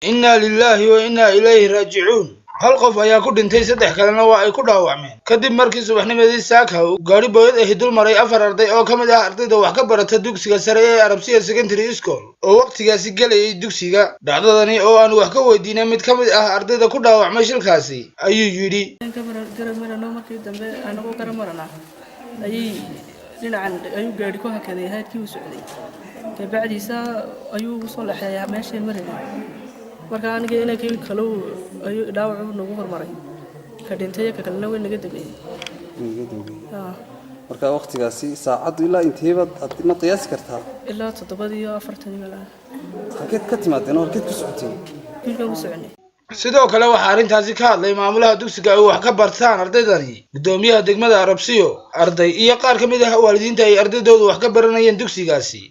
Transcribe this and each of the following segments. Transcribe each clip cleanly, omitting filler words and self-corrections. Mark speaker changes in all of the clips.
Speaker 1: إنا لله وإنا إليه راجعون. هل qof ayaa ku dhintay saddex kalena waa ay ku dhaawacmeen kadib markii subaxnimadii saaka uu gaari booyad ah dul maray afar arday oo kamid ah ardayda wax ka barata dugsiga sare ee Arabsiya Secondary School oo waqtigaasi galayay dugsiga dhacdadani oo aan wax ka weydiinay mid kamid ah ardayda ku dhaawacmay shilkaasi ayuu yiri
Speaker 2: ayuu gaari ku hakaday haadkii uu socday kabacdiisa ayuu soo laxay meesha marinay marka aniga inay kale ayuu dhaawac nagu hormaray ka dhintay ka kalena way naga dambeeyay
Speaker 3: marka waqtigaasi saacad ilaa inteeba adna qiyaas kartaa
Speaker 2: ilaa 7:40 meelaha
Speaker 3: halkeed ka timaadeen oo halkeed ku socotay
Speaker 2: kilka u soconay
Speaker 1: sidoo kale waxa arintaasi ka hadlay maamulaha dugsiga ay wax ka bartaan ardaydani gudoomiyaha degmada Arabsiyo arday iyo qaar kamid ah waalidiinta ay ardaydoodu wax ka baranayeen dugsigaasi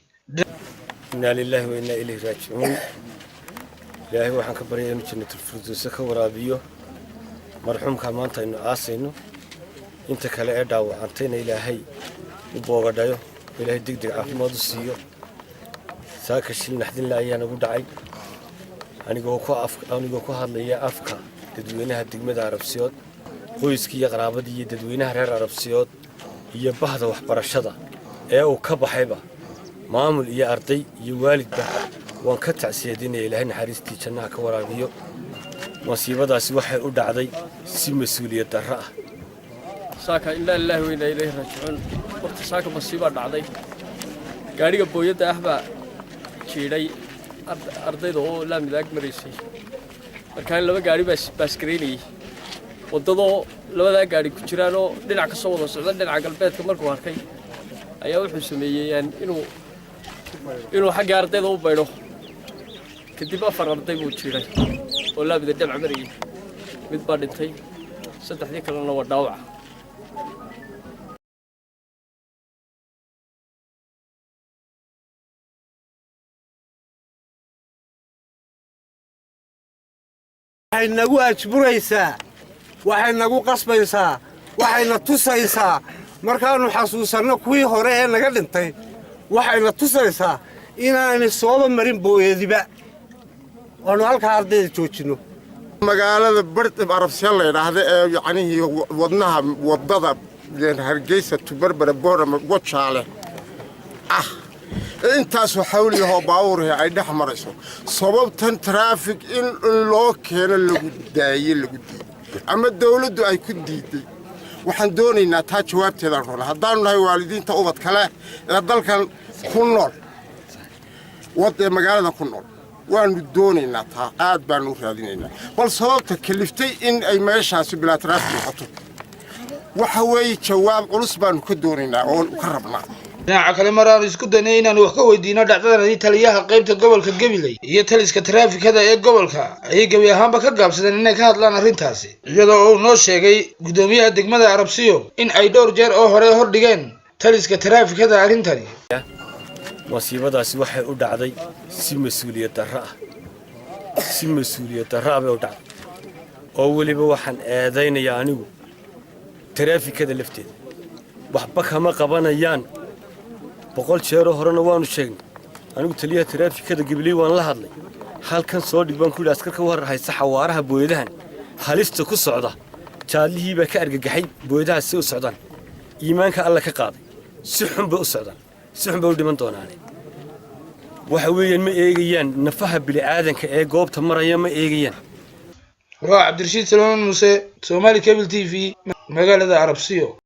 Speaker 4: inna lillahi wa inna ilayhi raaji'uun ilaahay waxaan ka baryayaa inuu jannatul firdaws ka waraabiyo marxuumka maanta inuu aasayno inta kale ee dhaawacantayna ilaahay u boogadhayo ilaahay degdeg caafimaad u siiyo saaka shil naxdin la ayaan ugu dhacay anigoo ku hadlaya afka dadweynaha degmada Arabsiyood qoyskii iyo qaraabadii iyo dadweynaha reer Arabsiyood iyo bahda waxbarashada ee uu ka baxayba maamul iyo arday iyo waalidba waan ka tacsiyeedinay ilaahay naxariistii jannaha ka waraabiyo masiibadaasi waxay u dhacday si mas'uuliyad darro ah
Speaker 5: saaka inna lillahi wa inna ilayhi raaji'uun waqti saaka masiiba dhacday gaariga booyada ah baa jiiday ardayda oo la midaag mareysay markaan laba gaari baas gareynay wadadoo labada gaari ku jiraan oo dhinac ka soo wada socda dhinaca galbeedka markuu arkay ayaa wuxuu sameeyay inuu xagga ardayda u baydo kadib afar arday buu jiray oo la midaag marayay mid baa dhintay saddexdii kalena waa dhaawac
Speaker 6: waxay nagu ajburaysaa waxay nagu qasbaysaa waxayna tusaysaa markaanu xasuusanno kuwii hore ee naga dhintay waxayna tusaysaa inaanay sooba marin booyadiba oonu halkaa ardayda joojinno
Speaker 7: magaalada Bartib Arabsiya la yiraahdo ee yacni wadnaha wadada Hargeysa to Berbera Boorama Gojaale intaas xawliyo baawur ay dhex marayso sababtan traffic in loo keeno lagu daayay ama dawladdu ay ku diiday waxaan doonaynaa taa jawaabteeda run haddaan nahay waalidiinta ubad kale ee dalkan ku nool wada magaalada ku nool waanu doonaynaa taa aad baan u raadinaynaa bal sababta kaliftay in ay meeshaasi bila traffic noqoto waxa weeye jawaab culus baan ka doonaynaa oo ka rabnaa
Speaker 1: dhinaca kale maraan isku daynay inaan wax ka weydiino dhacdadani taliyaha qaybta gobolka Gabiley iyo taliska traafikada ee gobolka ay gabi ahaanba ka gaabsadeen inay ka hadlaan arintaasi iyadoo uu noo sheegay gudoomiyaha degmada Arabsiyo in ay dhowr jeer oo hore hor dhigeen taliska traafikada arintani
Speaker 4: masiibadaasi waxay u dhacday si mas'uuliyad darro ah bay u dhacday oo waliba waxaan eedaynayaa anigu traafikada lafteeda waxba kama qabanayaan boqol jeer horena waanu sheegnay anigu taliyaha traafikada Gabiley waan la hadlay halkan soo dhig baan ku yiraahdaa askarka war haysta xawaaraha booyadahan halista ku socda jaalihii ba ka argagaxay booyadaha si u socdaan iimaanka alla ka qaaday si xun ba u socdaan si xun ba u dhiman doonaan waxa weeyaan ma eegayaan nafaha bili aadanka ee goobta maraya ma eegayaan
Speaker 1: waa Cabdirashiid Salmaan Muuse Somali Cable TV magaalada Arabsiyo